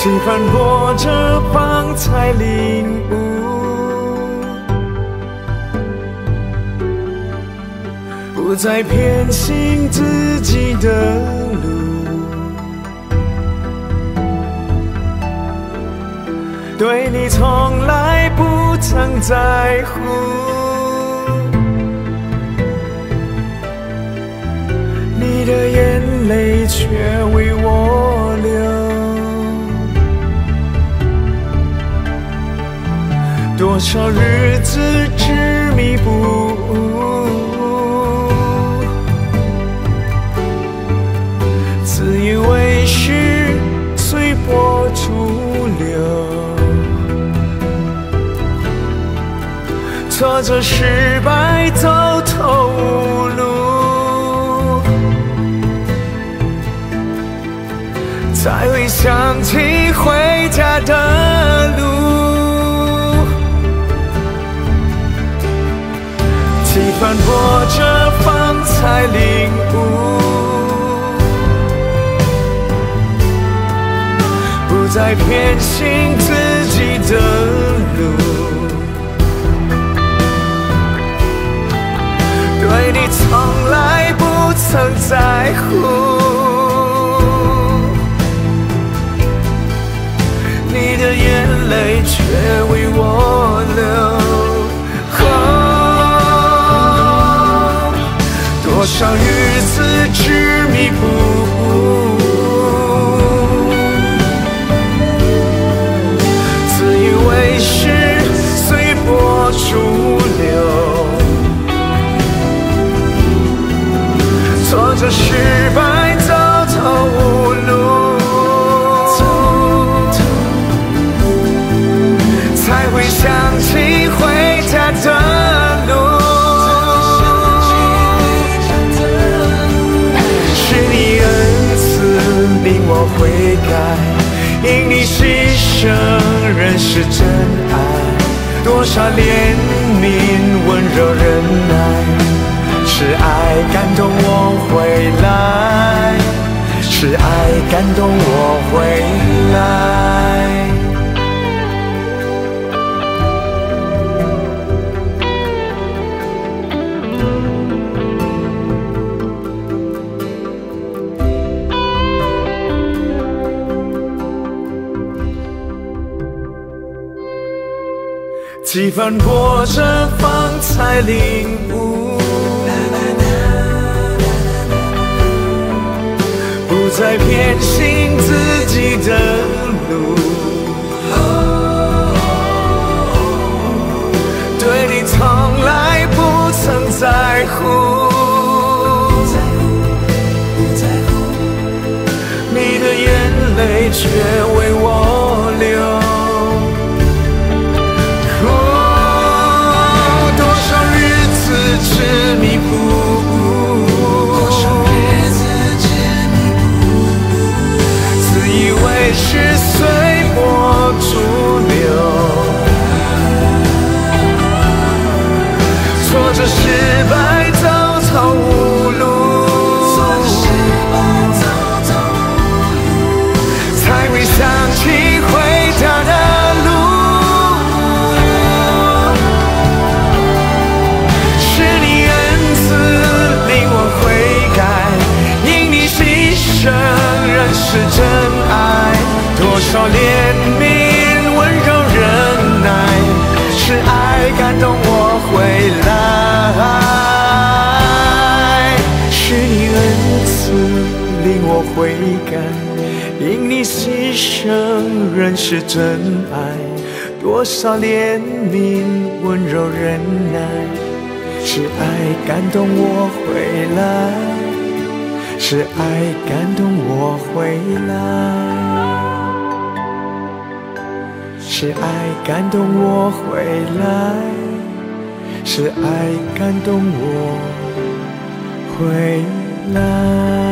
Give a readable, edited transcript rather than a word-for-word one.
几番波折方才领悟，不再偏行自己的路，对你从来不曾在乎，你的眼泪却为我流。多少日子执迷不悟，自以为是，随波逐流，挫折失败走投无路，才会想起回家的路。几番波折方才领悟，不再偏行自己的路，对你从来不曾在乎，你的眼泪却为我流。多少日子执迷不悟，自以为是，随波逐流，挫折失败走投无路，才会想起回家的路。令我悔改，因你牺牲认识真爱，多少怜悯温柔忍耐，是爱感动我回来，是爱感动我回来。几番波折方才领悟，不再偏行自己的路，对你从来不曾在乎，你的眼泪却为我流。执迷不悟，自以为是，随波逐流，挫折失败走投无路，才会想起回家的路。认识真爱，多少怜悯温柔忍耐，是爱感动我回来，是你恩赐令我悔改，因你牺牲认识真爱，多少怜悯温柔忍耐，是爱感动我回来，是爱感动我回来，是爱感动我回来，是爱感动我回来。